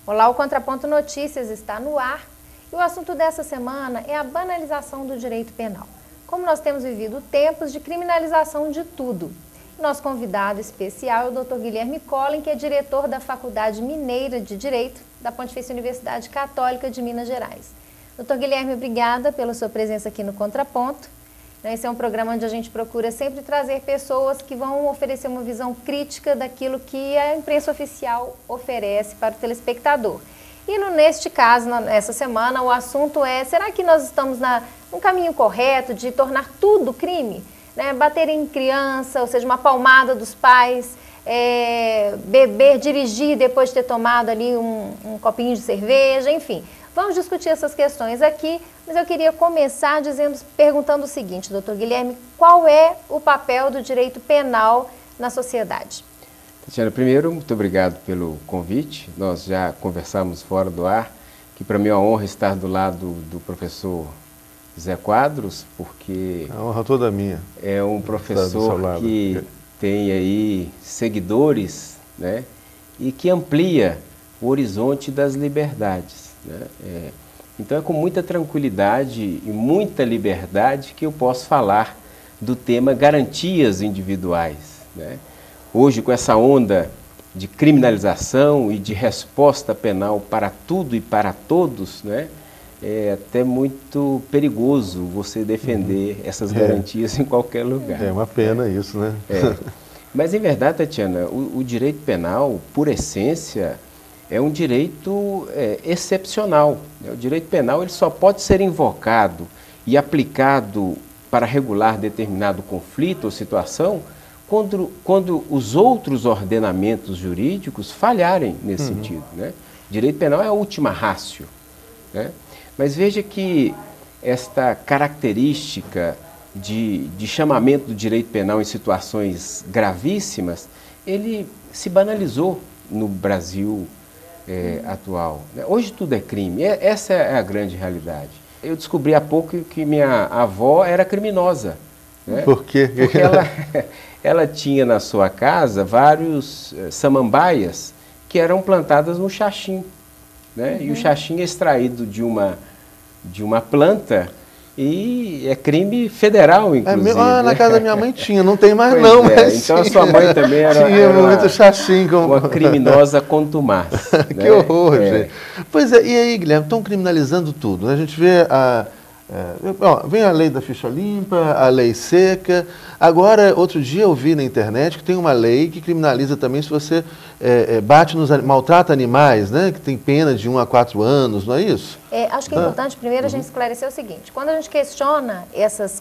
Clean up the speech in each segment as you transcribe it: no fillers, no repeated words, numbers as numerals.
Olá, o Contraponto Notícias está no ar e o assunto dessa semana é a banalização do direito penal. Como nós temos vivido tempos de criminalização de tudo. Nosso convidado especial é o Dr. Guilherme Collen, que é diretor da Faculdade Mineira de Direito da Pontifícia Universidade Católica de Minas Gerais. Dr. Guilherme, obrigada pela sua presença aqui no Contraponto. Esse é um programa onde a gente procura sempre trazer pessoas que vão oferecer uma visão crítica daquilo que a imprensa oficial oferece para o telespectador. E neste caso, nessa semana, o assunto é, será que nós estamos no caminho correto de tornar tudo crime? Né? Bater em criança, ou seja, uma palmada dos pais, beber, dirigir depois de ter tomado ali um copinho de cerveja, enfim. Vamos discutir essas questões aqui, mas eu queria começar perguntando o seguinte, doutor Guilherme, qual é o papel do direito penal na sociedade? Tatiana, primeiro, muito obrigado pelo convite. Nós já conversamos fora do ar, que para mim é uma honra estar do lado do professor Zé Quadros, porque... A honra toda minha. É um professor que tem aí seguidores, né, e que amplia o horizonte das liberdades. Então é com muita tranquilidade e muita liberdade que eu posso falar do tema garantias individuais. Né? Hoje, com essa onda de criminalização e de resposta penal para tudo e para todos, né? É até muito perigoso você defender essas garantias em qualquer lugar. É uma pena isso, né? Mas, em verdade, Tatiana, o direito penal, por essência, é um direito excepcional. O direito penal ele só pode ser invocado e aplicado para regular determinado conflito ou situação quando os outros ordenamentos jurídicos falharem nesse sentido. Né? Direito penal é a última ratio. Né? Mas veja que esta característica de chamamento do direito penal em situações gravíssimas, ele se banalizou no Brasil atual. Hoje tudo é crime, essa é a grande realidade. Eu descobri há pouco que minha avó era criminosa. Né? Por quê? Porque ela tinha na sua casa vários samambaias que eram plantadas no xaxim. Né? E o xaxim é extraído de uma planta e é crime federal, inclusive. Na casa da minha mãe tinha, não tem mais pois não. Mas então a sua mãe também era muito xaxim, uma criminosa contumaz. Que né? horror, gente. Pois é, e aí, Guilherme, estão criminalizando tudo. Né? A gente vê vem a lei da ficha limpa, a lei seca. Agora, outro dia eu vi na internet que tem uma lei que criminaliza também se você maltrata animais, né? Que tem pena de 1 a 4 anos, não é isso? Acho que é importante primeiro a gente esclarecer o seguinte, quando a gente questiona essas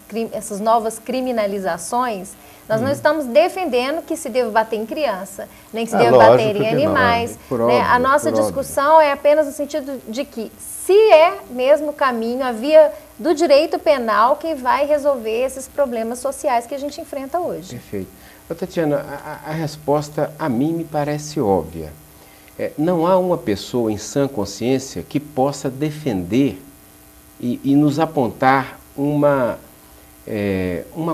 novas criminalizações, nós não estamos defendendo que se deva bater em criança, nem que se deva bater em animais. Né? A nossa discussão é apenas no sentido de que se é mesmo o caminho, a via do direito penal que vai resolver esses problemas sociais que a gente enfrenta hoje. Perfeito. Tatiana, a resposta a mim me parece óbvia. Não há uma pessoa em sã consciência que possa defender e nos apontar uma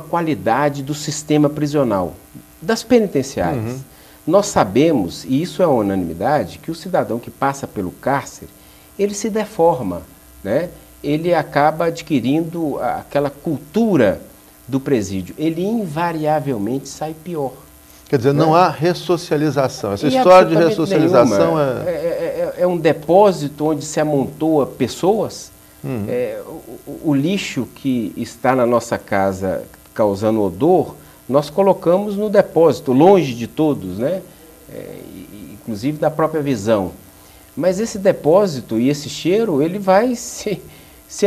qualidade do sistema prisional, das penitenciárias. Nós sabemos, e isso é uma unanimidade, que o cidadão que passa pelo cárcere, ele se deforma, né? Ele acaba adquirindo aquela cultura do presídio. Ele invariavelmente sai pior. Quer dizer, não há ressocialização. Essa história de ressocialização é um depósito onde se amontoa pessoas. O lixo que está na nossa casa causando odor, nós colocamos no depósito, longe de todos, né? Inclusive da própria visão. Mas esse depósito e esse cheiro, ele vai se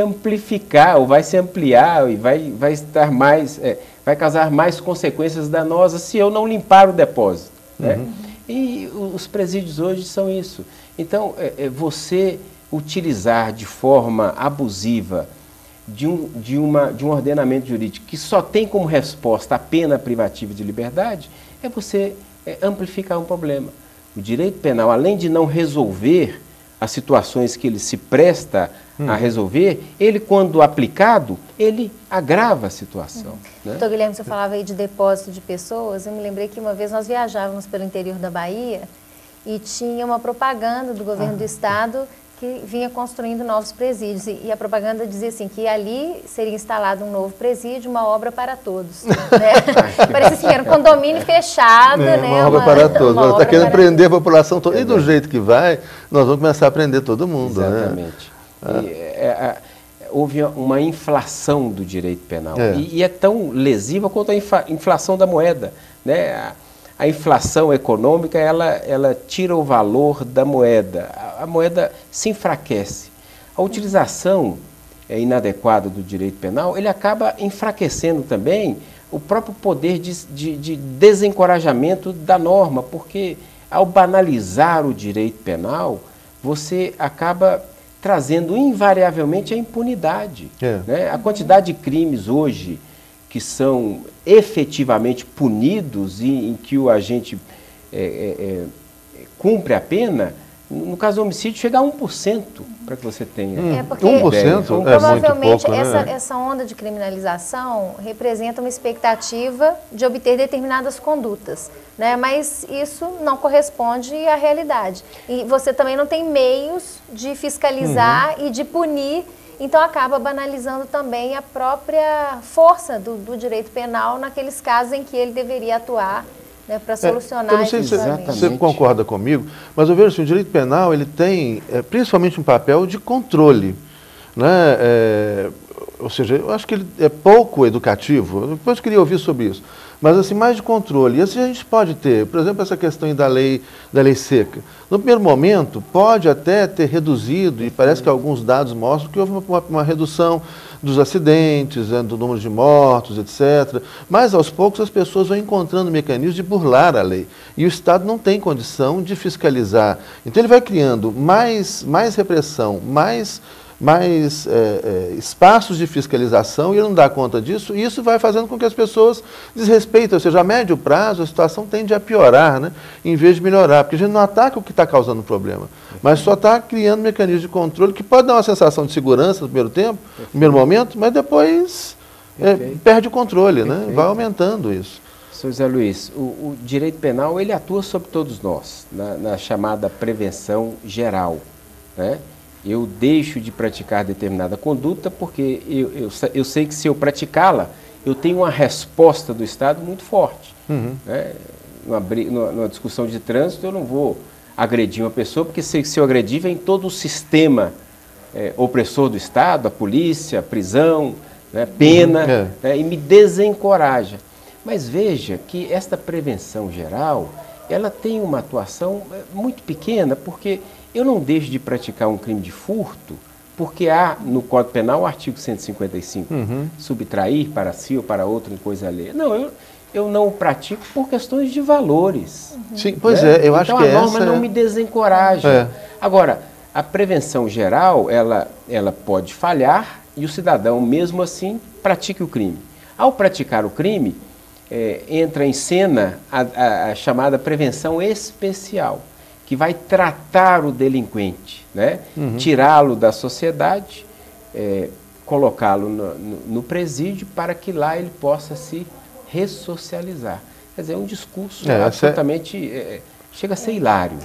amplificar, ou vai se ampliar, e vai estar mais, vai causar mais consequências danosas se eu não limpar o depósito. Né? E os presídios hoje são isso. Então, você utilizar de forma abusiva de um ordenamento jurídico que só tem como resposta a pena privativa de liberdade, é você amplificar um problema. O direito penal, além de não resolver as situações que ele se presta a resolver, ele, quando aplicado, ele agrava a situação. Né? Doutor Guilherme, você falava aí de depósito de pessoas, eu me lembrei que uma vez nós viajávamos pelo interior da Bahia e tinha uma propaganda do governo do estado que vinha construindo novos presídios. E a propaganda dizia assim, que ali seria instalado um novo presídio, uma obra para todos. Né? Parecia assim, era um condomínio fechado, né? Uma obra para todos. Está querendo prender a população toda. E do jeito que vai, nós vamos começar a prender todo mundo. Exatamente. Né? Houve uma inflação do direito penal. E é tão lesiva quanto a inflação da moeda. Né? A inflação econômica, ela tira o valor da moeda. A moeda se enfraquece. A utilização inadequada do direito penal, ele acaba enfraquecendo também o próprio poder de desencorajamento da norma, porque ao banalizar o direito penal, você acaba trazendo invariavelmente a impunidade. Né? A quantidade de crimes hoje que são efetivamente punidos e em que o agente cumpre a pena, no caso do homicídio, chega a 1%, para que você tenha. Porque 1% provavelmente é muito pouco, né? essa onda de criminalização representa uma expectativa de obter determinadas condutas, né? Mas isso não corresponde à realidade. E você também não tem meios de fiscalizar e de punir. Então, acaba banalizando também a própria força do direito penal naqueles casos em que ele deveria atuar, né, para solucionar eu não sei se você concorda comigo, mas eu vejo assim, o direito penal ele tem principalmente um papel de controle. Né? Ou seja, eu acho que ele é pouco educativo, depois eu queria ouvir sobre isso, mas assim, mais de controle. E assim a gente pode ter, por exemplo, essa questão da lei seca. No primeiro momento, pode até ter reduzido, e parece que alguns dados mostram que houve uma redução dos acidentes, do número de mortos, etc. Mas, aos poucos, as pessoas vão encontrando mecanismos de burlar a lei. E o Estado não tem condição de fiscalizar. Então, ele vai criando mais repressão, mais espaços de fiscalização, e ele não dá conta disso, e isso vai fazendo com que as pessoas desrespeitem, ou seja, a médio prazo a situação tende a piorar, né, em vez de melhorar, porque a gente não ataca o que está causando o problema, mas só está criando mecanismos de controle que pode dar uma sensação de segurança no primeiro tempo, no primeiro momento, mas depois perde o controle, né, vai aumentando isso. Sr. José Luiz, o direito penal ele atua sobre todos nós, na chamada prevenção geral, né? Eu deixo de praticar determinada conduta porque eu sei que se eu praticá-la, eu tenho uma resposta do Estado muito forte. Né? Numa discussão de trânsito, eu não vou agredir uma pessoa, porque se eu agredir, vem todo o sistema opressor do Estado, a polícia, a prisão, né, pena, né, e me desencoraja. Mas veja que esta prevenção geral, ela tem uma atuação muito pequena, porque eu não deixo de praticar um crime de furto, porque há no Código Penal o artigo 155, subtrair para si ou para outro em coisa alheia. Não, eu não o pratico por questões de valores. Sim, pois né? eu acho que a norma não me desencoraja. Agora, a prevenção geral, ela pode falhar e o cidadão, mesmo assim, pratique o crime. Ao praticar o crime, entra em cena a chamada prevenção especial, que vai tratar o delinquente, né? Tirá-lo da sociedade, colocá-lo no presídio para que lá ele possa se ressocializar. Quer dizer, é um discurso absolutamente... chega a ser hilário.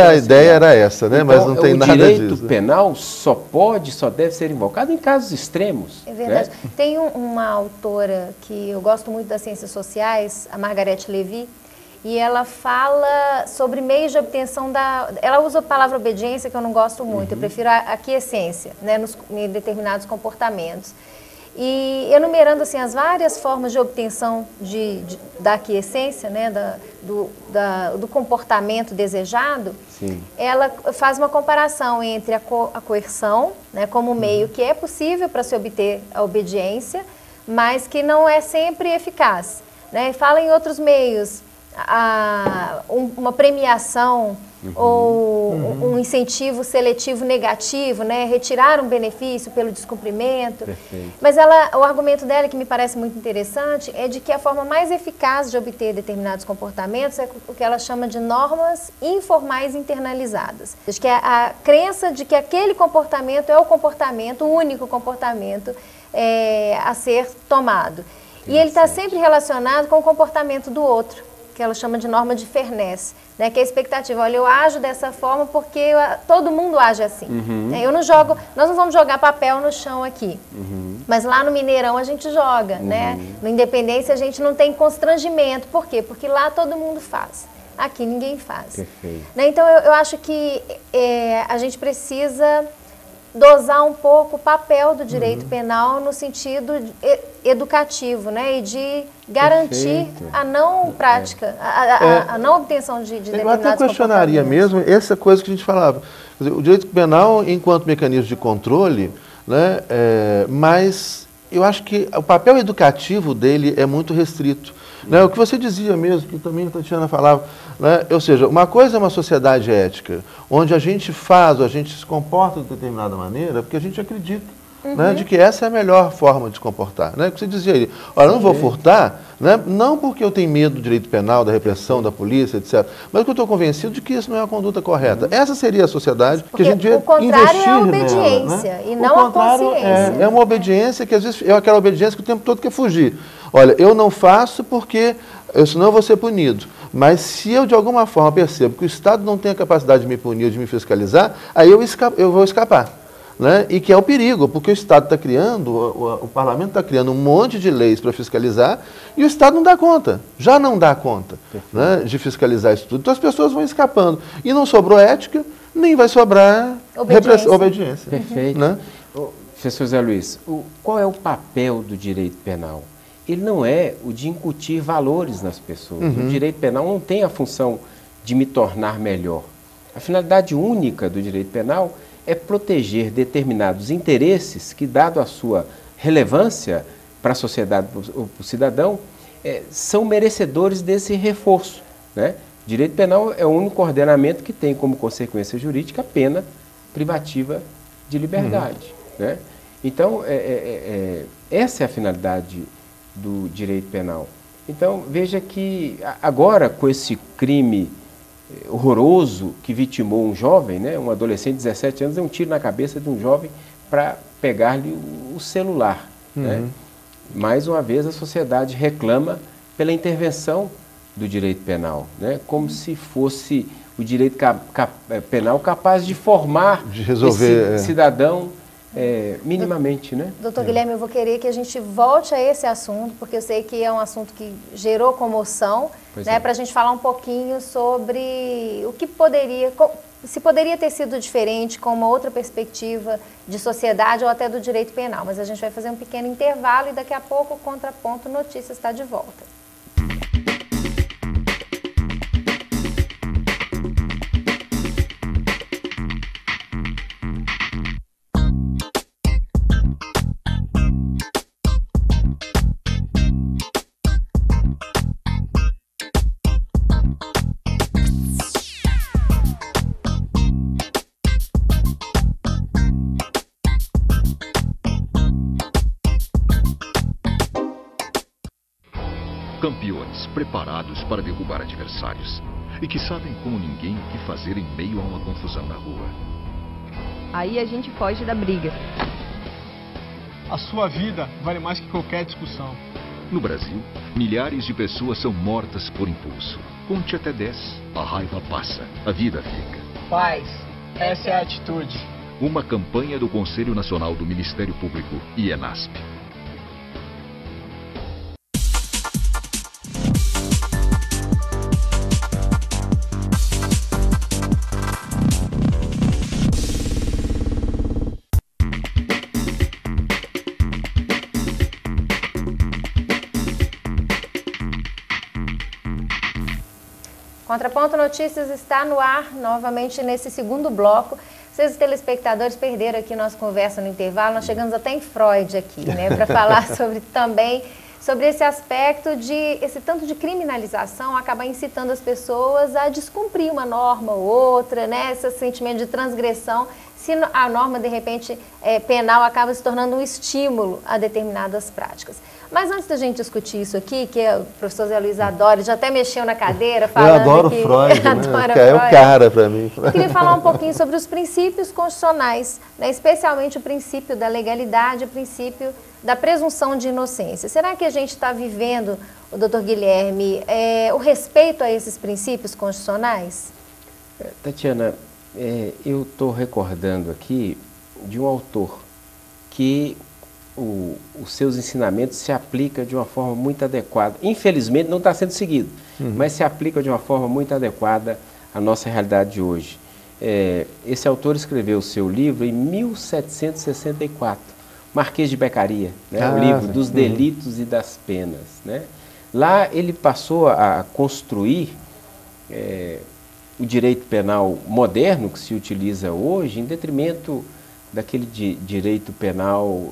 A ideia era essa, né? Então, mas não tem nada disso. O direito penal só deve ser invocado em casos extremos. É verdade. Né? Tem uma autora que eu gosto muito das ciências sociais, a Margarete Lévy, e ela fala sobre meios de obtenção Ela usa a palavra obediência, que eu não gosto muito, eu prefiro a aquiescência, né, em determinados comportamentos. E enumerando assim, as várias formas de obtenção da aquiescência, né, do comportamento desejado, ela faz uma comparação entre a coerção, né, como meio que é possível para se obter a obediência, mas que não é sempre eficaz. Né? E fala em outros meios, uma premiação ou um incentivo seletivo negativo, né? Retirar um benefício pelo descumprimento. Perfeito. Mas o argumento dela, que me parece muito interessante, é de que a forma mais eficaz de obter determinados comportamentos é o que ela chama de normas informais internalizadas. Que é a crença de que aquele comportamento é o único comportamento a ser tomado. E ele está sempre relacionado com o comportamento do outro. que ela chama de norma de fairness, né? Que é a expectativa, olha, eu ajo dessa forma porque todo mundo age assim. Eu não jogo, nós não vamos jogar papel no chão aqui, mas lá no Mineirão a gente joga, né? No Independência a gente não tem constrangimento, por quê? Porque lá todo mundo faz. Aqui ninguém faz. Perfeito. Né? Então, eu acho que a gente precisa dosar um pouco o papel do direito penal no sentido educativo, né? E de garantir a não prática, a não obtenção de determinados Eu até questionaria mesmo essa coisa que a gente falava. Quer dizer, o direito penal, enquanto mecanismo de controle, né, mas eu acho que o papel educativo dele é muito restrito. Né? O que você dizia mesmo, que também a Tatiana falava, né? Ou seja, uma coisa é uma sociedade ética, onde a gente faz, ou a gente se comporta de determinada maneira, porque a gente acredita né, de que essa é a melhor forma de se comportar. Né? O que você dizia aí, olha, eu não vou furtar, né, não porque eu tenho medo do direito penal, da repressão, da polícia, etc., mas porque eu estou convencido de que isso não é a conduta correta. Essa seria a sociedade porque que a gente devia investir nela. O contrário é a obediência, né? E não a consciência. É uma obediência que às vezes é aquela obediência que o tempo todo quer fugir. Olha, eu não faço porque senão eu vou ser punido. Mas se eu de alguma forma percebo que o Estado não tem a capacidade de me punir, de me fiscalizar, aí eu vou escapar. Né? E que é o perigo, porque o Estado está criando, o Parlamento está criando um monte de leis para fiscalizar e o Estado não dá conta, já não dá conta né, de fiscalizar isso tudo. Então as pessoas vão escapando. E não sobrou ética, nem vai sobrar obediência. Perfeito. Né? Professor Zé Luiz, qual é o papel do direito penal? Ele não é o de incutir valores nas pessoas. O direito penal não tem a função de me tornar melhor. A finalidade única do direito penal é proteger determinados interesses que, dado a sua relevância para a sociedade ou para o cidadão, são merecedores desse reforço. Né? O direito penal é o único ordenamento que tem como consequência jurídica a pena privativa de liberdade. Né? Então, essa é a finalidade do direito penal. Então, veja que agora, com esse crime horroroso que vitimou um jovem, né, um adolescente de 17 anos, deu um tiro na cabeça de um jovem para pegar-lhe o celular. Né? Mais uma vez, a sociedade reclama pela intervenção do direito penal, né, como se fosse o direito penal capaz de formar de resolver, esse cidadão minimamente, né? Doutor Guilherme, eu vou querer que a gente volte a esse assunto, porque eu sei que é um assunto que gerou comoção, né, para a gente falar um pouquinho sobre o que se poderia ter sido diferente com uma outra perspectiva de sociedade ou até do direito penal. Mas a gente vai fazer um pequeno intervalo e daqui a pouco o Contraponto Notícias está de volta. Campeões preparados para derrubar adversários e que sabem como ninguém o que fazer em meio a uma confusão na rua. Aí a gente foge da briga. A sua vida vale mais que qualquer discussão. No Brasil, milhares de pessoas são mortas por impulso. Conte até 10. A raiva passa, a vida fica. Paz, essa é a atitude. Uma campanha do Conselho Nacional do Ministério Público e ENASP. Contraponto Notícias está no ar novamente nesse segundo bloco. Vocês, os telespectadores, perderam aqui nossa conversa no intervalo. Nós chegamos até em Freud aqui, né, para falar sobre esse aspecto de esse tanto de criminalização acabar incitando as pessoas a descumprir uma norma ou outra, né, esse sentimento de transgressão, se a norma, de repente, penal acaba se tornando um estímulo a determinadas práticas. Mas antes da gente discutir isso aqui, que o professor Zé Luiz adora, já até mexeu na cadeira falando eu adoro que... Freud, né? Freud. É o cara para mim. Eu queria falar um pouquinho sobre os princípios constitucionais, né? Especialmente o princípio da legalidade, o princípio da presunção de inocência. Será que a gente está vivendo, o doutor Guilherme, o respeito a esses princípios constitucionais? Tatiana, eu estou recordando aqui de um autor que os seus ensinamentos se aplicam de uma forma muito adequada. Infelizmente não está sendo seguido, mas se aplica de uma forma muito adequada à nossa realidade de hoje. Esse autor escreveu o seu livro em 1764, Marquês de Beccaria, né? O livro dos delitos e das penas, né? Lá ele passou a construir o direito penal moderno que se utiliza hoje em detrimento daquele direito penal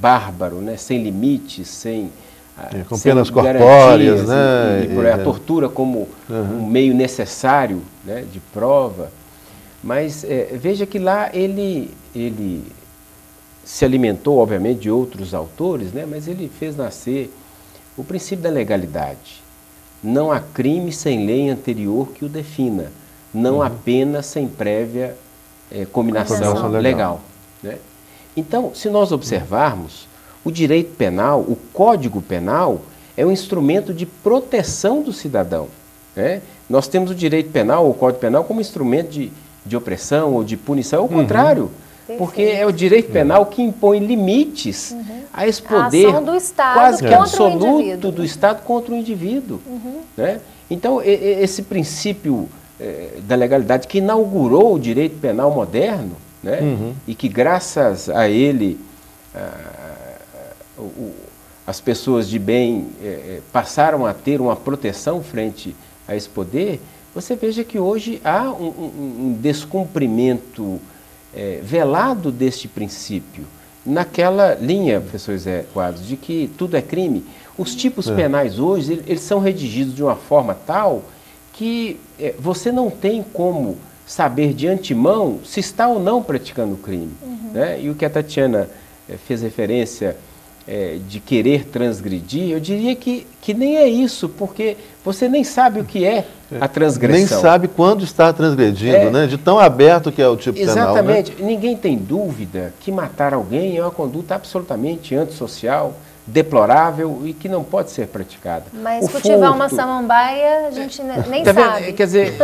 bárbaro, né? Sem limites, sem penas corpóreas, né? E a tortura como um meio necessário, né, de prova. Mas veja que lá ele se alimentou, obviamente, de outros autores, né? Mas ele fez nascer o princípio da legalidade. Não há crime sem lei anterior que o defina. Não há pena sem prévia combinação legal. Né? Então, se nós observarmos, o direito penal, o Código Penal, é um instrumento de proteção do cidadão. Né? Nós temos o direito penal, o Código Penal, como instrumento de opressão ou de punição. É o contrário. Porque é o direito penal que impõe limites a esse poder a ação do Estado quase que absoluto do Estado contra o indivíduo. Né? Então, esse princípio da legalidade que inaugurou o direito penal moderno, né? E que graças a ele as pessoas de bem passaram a ter uma proteção frente a esse poder, você veja que hoje há um descumprimento velado deste princípio, naquela linha, professor Zé Quadros, de que tudo é crime. Os tipos penais hoje, eles são redigidos de uma forma tal que você não tem como saber de antemão se está ou não praticando o crime. Né? E o que a Tatiana fez referência de querer transgredir, eu diria que nem é isso, porque você nem sabe o que é a transgressão. Nem sabe quando está transgredindo, né? De tão aberto que é o tipo penal. Exatamente. Né? Ninguém tem dúvida que matar alguém é uma conduta absolutamente antissocial, deplorável e que não pode ser praticada. Mas cultivar uma samambaia, a gente nem sabe. Quer dizer,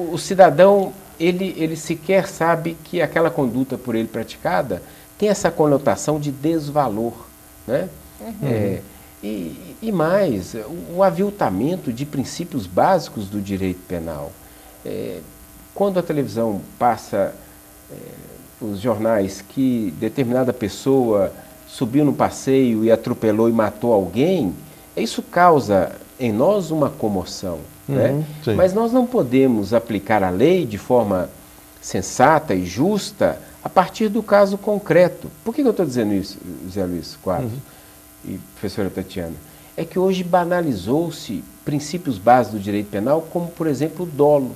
o cidadão, ele sequer sabe que aquela conduta por ele praticada tem essa conotação de desvalor. Né? E mais, o aviltamento de princípios básicos do direito penal. Quando a televisão passa os jornais que determinada pessoa subiu no passeio e atropelou e matou alguém, isso causa em nós uma comoção. Né? Mas nós não podemos aplicar a lei de forma sensata e justa a partir do caso concreto. Por que eu estou dizendo isso, Zé Luiz Quadros e professora Tatiana? É que hoje banalizou-se princípios básicos do direito penal, como, por exemplo, o dolo.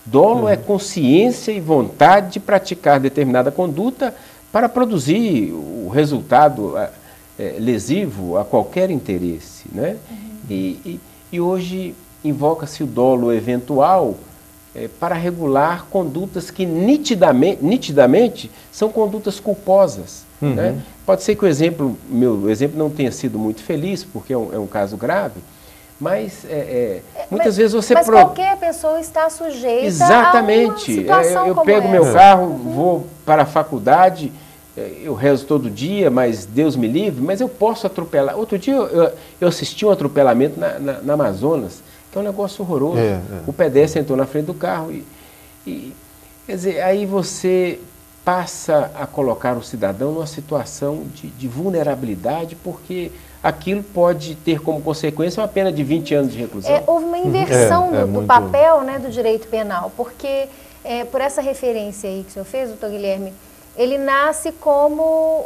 Dolo é consciência e vontade de praticar determinada conduta para produzir o resultado lesivo a qualquer interesse. Né? E hoje invoca-se o dolo eventual para regular condutas que nitidamente são condutas culposas. Né? Pode ser que meu exemplo não tenha sido muito feliz, porque é um caso grave, mas muitas vezes você... Mas qualquer pessoa está sujeita Exatamente. a uma situação eu como pego essa. meu carro, vou para a faculdade, eu rezo todo dia, mas Deus me livre, mas eu posso atropelar. Outro dia eu assisti um atropelamento na Amazonas, que é um negócio horroroso. O pedestre entrou na frente do carro e quer dizer, aí você passa a colocar o cidadão numa situação de vulnerabilidade, porque aquilo pode ter como consequência uma pena de 20 anos de reclusão. Houve uma inversão do papel, né, do direito penal, porque por essa referência aí que o senhor fez, doutor Guilherme, ele nasce como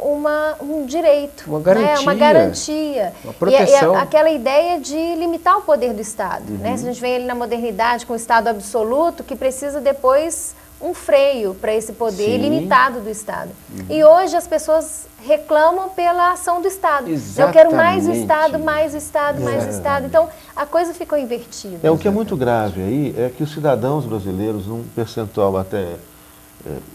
um direito, uma garantia, né? Uma garantia. Uma proteção. E aquela ideia de limitar o poder do Estado. Né? Se a gente vem ali na modernidade com o Estado absoluto, que precisa depois um freio para esse poder ilimitado do Estado. E hoje as pessoas reclamam pela ação do Estado. Exatamente. Eu quero mais o Estado, mais o Estado, mais o Estado. Então, a coisa ficou invertida. O que é muito grave aí é que os cidadãos brasileiros, num percentual até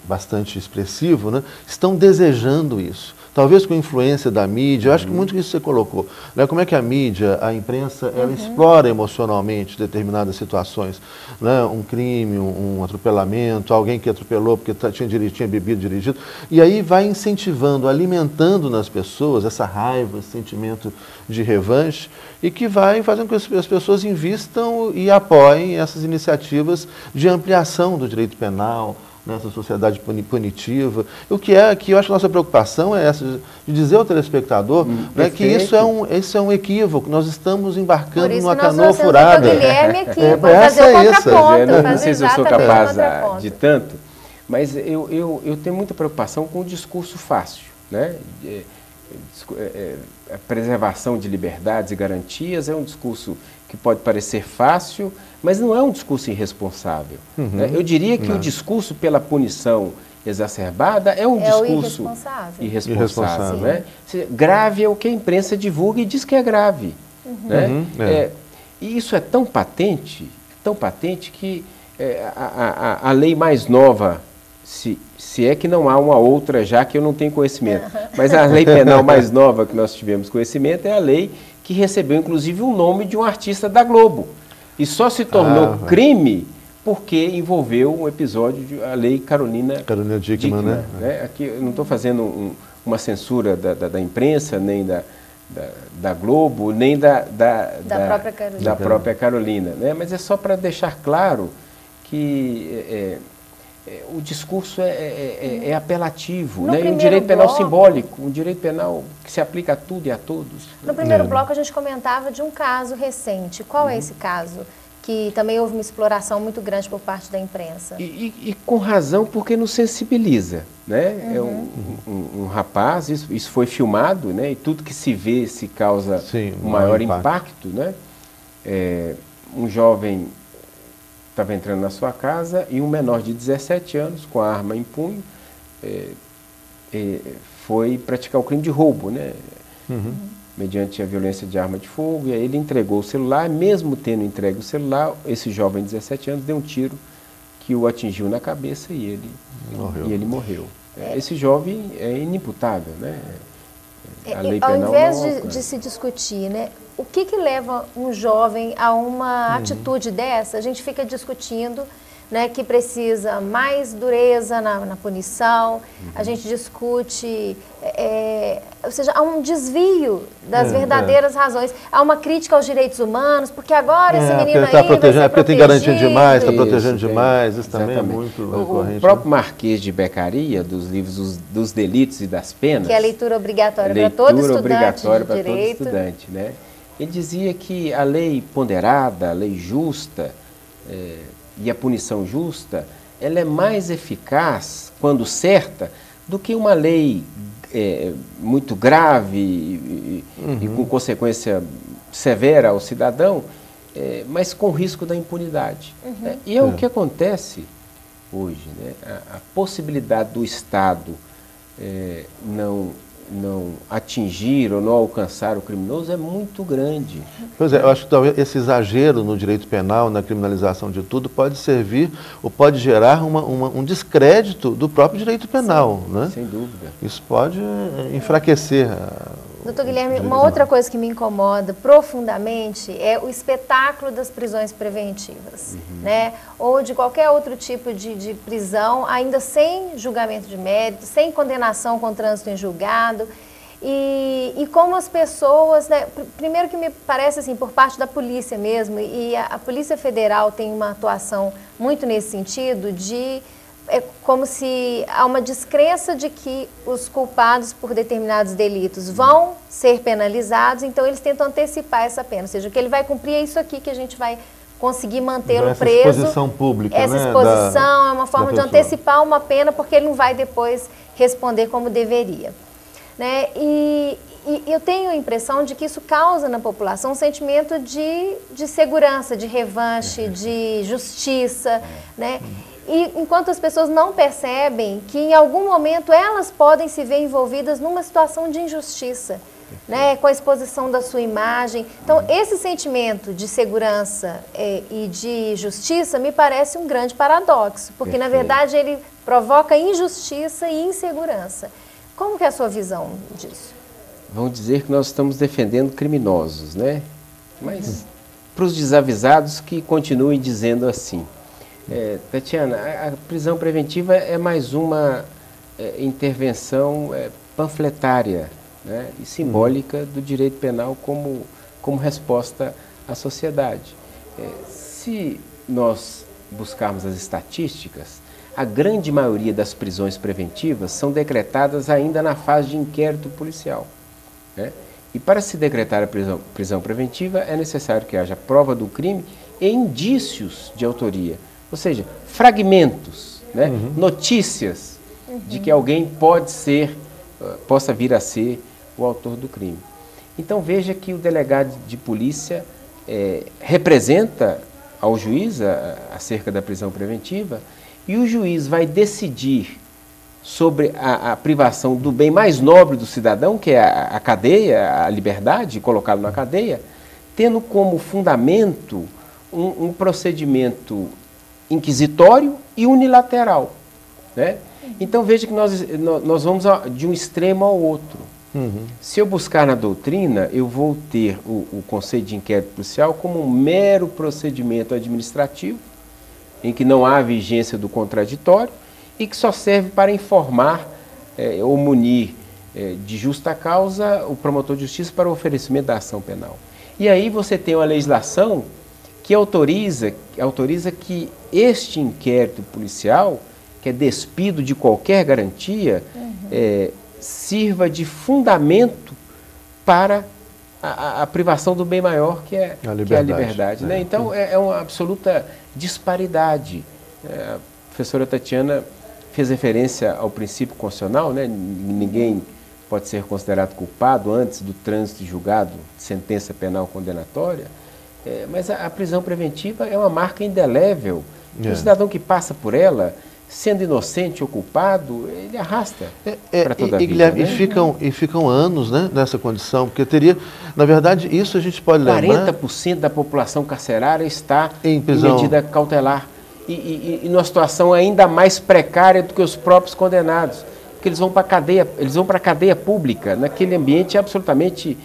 bastante expressivo, né, estão desejando isso. talvez com influência da mídia. Eu acho que muito isso você colocou, né? Como é que a mídia, a imprensa, ela explora emocionalmente determinadas situações, né? Um crime, um atropelamento, alguém que atropelou porque tinha bebido, dirigido, e aí vai incentivando, alimentando nas pessoas essa raiva, esse sentimento de revanche, e que vai fazendo com que as pessoas invistam e apoiem essas iniciativas de ampliação do direito penal, nessa sociedade punitiva. O que é que eu acho que a nossa preocupação é essa, de dizer ao telespectador, né, que isso é um equívoco, nós estamos embarcando numa canoa furada. Por isso que nós trouxemos o Guilherme aqui, para fazer o contraponto. Não sei se eu sou capaz de tanto, mas eu tenho muita preocupação com o discurso fácil, né? A preservação de liberdades e garantias é um discurso que pode parecer fácil, mas não é um discurso irresponsável. Né? Eu diria que o discurso pela punição exacerbada é um discurso irresponsável. Né? Grave é o que a imprensa divulga e diz que é grave. Né? E isso é tão patente que a lei mais nova, se é que não há uma outra já que eu não tenho conhecimento, mas a lei penal mais nova que nós tivemos conhecimento é a lei que recebeu inclusive o nome de um artista da Globo. E só se tornou crime porque envolveu um episódio, a lei Carolina Dickmann, né? Aqui eu não estou fazendo uma censura da imprensa, nem da Globo, nem da própria Carolina. Né? Mas é só para deixar claro que o discurso é apelativo, né? E um direito penal simbólico, um direito penal que se aplica a tudo e a todos. No primeiro bloco a gente comentava de um caso recente. Qual é esse caso? Que também houve uma exploração muito grande por parte da imprensa. E com razão, porque nos sensibiliza. Né? É um rapaz, isso foi filmado, né? E tudo que se vê se causa um maior impacto. Né? Um jovem estava entrando na sua casa e um menor de 17 anos, com a arma em punho, foi praticar o crime de roubo, né? Mediante a violência de arma de fogo, e aí ele entregou o celular, mesmo tendo entregue o celular, esse jovem de 17 anos deu um tiro que o atingiu na cabeça e ele morreu. Esse jovem é inimputável, né? A lei penal ao invés de se discutir, né? O que leva um jovem a uma atitude dessa? A gente fica discutindo, né, que precisa mais dureza na punição, a gente discute, ou seja, há um desvio das verdadeiras razões, há uma crítica aos direitos humanos, porque agora esse menino está protegendo, porque tem garantido demais, está protegendo demais, isso também é muito recorrente. O próprio Marquês de Beccaria, dos livros dos delitos e das penas, que é a leitura obrigatória para todo estudante, né? Ele dizia que a lei ponderada, a lei justa e a punição justa, ela é mais eficaz, quando certa, do que uma lei muito grave e com consequência severa ao cidadão, mas com risco da impunidade. Né? E é o que acontece hoje. Né? A possibilidade do Estado não atingir ou não alcançar o criminoso é muito grande. Pois é, eu acho que talvez esse exagero no direito penal, na criminalização de tudo, pode servir ou pode gerar um descrédito do próprio direito penal. Sim, né? Sem dúvida. Isso pode enfraquecer. Doutor Guilherme, uma outra coisa que me incomoda profundamente é o espetáculo das prisões preventivas, né? Ou de qualquer outro tipo de prisão, ainda sem julgamento de mérito, sem condenação com trânsito em julgado. E como as pessoas, né, primeiro que me parece assim, por parte da polícia mesmo, e a Polícia Federal tem uma atuação muito nesse sentido é como se há uma descrença de que os culpados por determinados delitos vão ser penalizados, então eles tentam antecipar essa pena, ou seja, o que ele vai cumprir é isso aqui que a gente vai conseguir mantê-lo preso. Essa exposição pública, essa exposição é uma forma de antecipar uma pena, porque ele não vai depois responder como deveria. Né? E eu tenho a impressão de que isso causa na população um sentimento de segurança, de revanche, de justiça, né? E enquanto as pessoas não percebem que em algum momento elas podem se ver envolvidas numa situação de injustiça, né, com a exposição da sua imagem. Então, esse sentimento de segurança e de justiça me parece um grande paradoxo, porque na verdade ele provoca injustiça e insegurança. Como que é a sua visão disso? Vão dizer que nós estamos defendendo criminosos, né? Mas para os desavisados que continuem dizendo assim. Tatiana, a prisão preventiva é mais uma intervenção panfletária, né, e simbólica do direito penal como resposta à sociedade. Se nós buscarmos as estatísticas, a grande maioria das prisões preventivas são decretadas ainda na fase de inquérito policial, né? E para se decretar a prisão preventiva é necessário que haja prova do crime e indícios de autoria, ou seja, fragmentos, né? Notícias de que alguém possa vir a ser o autor do crime. Então veja que o delegado de polícia representa ao juiz acerca da prisão preventiva, e o juiz vai decidir sobre a privação do bem mais nobre do cidadão, que é a cadeia, a liberdade, colocá-lo na cadeia, tendo como fundamento um procedimento inquisitório e unilateral, né? Então veja que nós vamos de um extremo ao outro. Se eu buscar na doutrina, eu vou ter o conceito de inquérito policial como um mero procedimento administrativo, em que não há vigência do contraditório e que só serve para informar ou munir de justa causa o promotor de justiça para o oferecimento da ação penal. E aí você tem uma legislação que autoriza que este inquérito policial, que é despido de qualquer garantia, sirva de fundamento para a privação do bem maior, que é a liberdade. Né? Então, é uma absoluta disparidade. A professora Tatiana fez referência ao princípio constitucional, né? Ninguém pode ser considerado culpado antes do trânsito julgado de sentença penal condenatória, mas a prisão preventiva é uma marca indelével. O cidadão que passa por ela, sendo inocente ou culpado, ele arrasta para toda a vida. Guilherme, né? e ficam anos, né, nessa condição, porque teria, na verdade, isso a gente pode lembrar... 40% da população carcerária está em medida cautelar e numa situação ainda mais precária do que os próprios condenados, porque eles vão para a cadeia pública, naquele ambiente absolutamente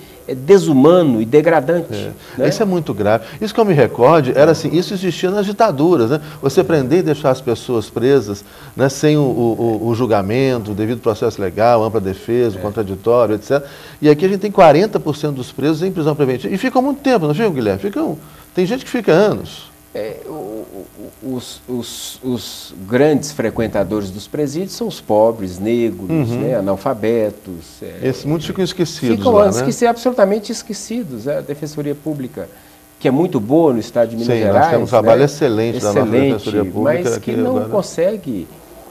desumano e degradante. Né? Isso é muito grave. Isso que eu me recorde, era assim, isso existia nas ditaduras, né? Você prender e deixar as pessoas presas, né, sem o julgamento, o devido processo legal, ampla defesa, o contraditório, etc. E aqui a gente tem 40% dos presos em prisão preventiva. E ficam muito tempo, não fica, Guilherme? Tem gente que fica anos. Os grandes frequentadores dos presídios são os pobres, negros, né, analfabetos. Muitos ficam esquecidos. Ficam lá, absolutamente esquecidos. A Defensoria Pública, que é muito boa no estado de Minas Gerais. Nós temos um trabalho excelente da nossa Defensoria Pública. Mas que não agora consegue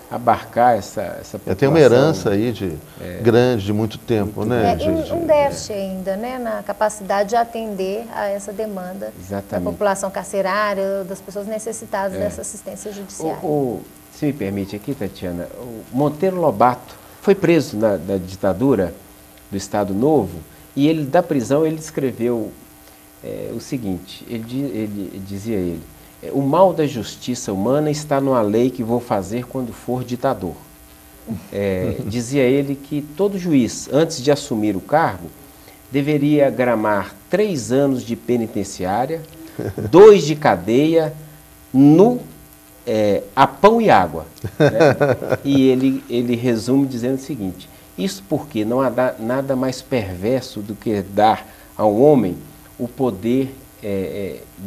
abarcar essa população. Tem uma herança aí grande, de muito tempo, né? Um déficit ainda, né, na capacidade de atender a essa demanda da população carcerária, das pessoas necessitadas dessa assistência judiciária. Se me permite aqui, Tatiana, o Monteiro Lobato foi preso na ditadura do Estado Novo e da prisão ele escreveu o seguinte, dizia ele, o mal da justiça humana está numa lei que vou fazer quando for ditador. Dizia ele que todo juiz, antes de assumir o cargo, deveria gramar 3 anos de penitenciária, 2 de cadeia, a pão e água. Né? E ele resume dizendo o seguinte, isso porque não há nada mais perverso do que dar ao homem o poder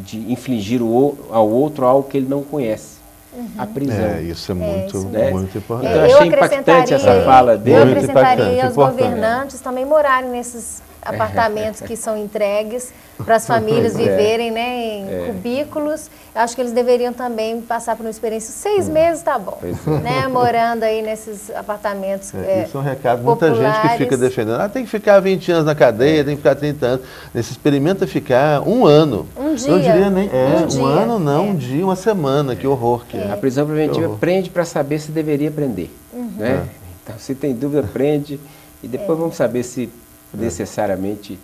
de infligir ao outro algo que ele não conhece, a prisão. Isso é muito importante. Então, eu achei impactante essa fala dele. Eu acrescentaria aos governantes também morarem nesses apartamentos que são entregues para as famílias viverem, né, em cubículos. Eu acho que eles deveriam também passar por uma experiência, 6 meses está bom, né, morando aí nesses apartamentos isso é um recado, muita gente que fica defendendo, tem que ficar 20 anos na cadeia, tem que ficar 30 anos. Nesse experimenta ficar 1 ano. Um dia. Eu diria nem, um ano não, um dia, uma semana, que horror que é. A prisão preventiva prende para saber se deveria prender. Né? Então, se tem dúvida, prende e depois vamos saber se necessariamente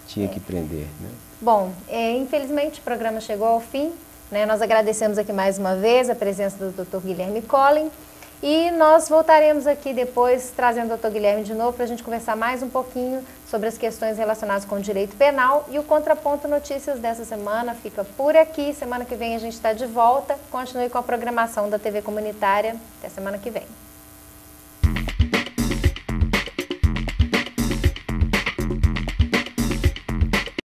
tinha que prender. Né? Bom, infelizmente o programa chegou ao fim, né? Nós agradecemos aqui mais uma vez a presença do Dr. Guilherme Collen E nós voltaremos aqui depois, trazendo o Dr. Guilherme de novo, para a gente conversar mais um pouquinho sobre as questões relacionadas com o direito penal. E o Contraponto Notícias dessa semana fica por aqui. Semana que vem a gente está de volta. Continue com a programação da TV Comunitária. Até semana que vem.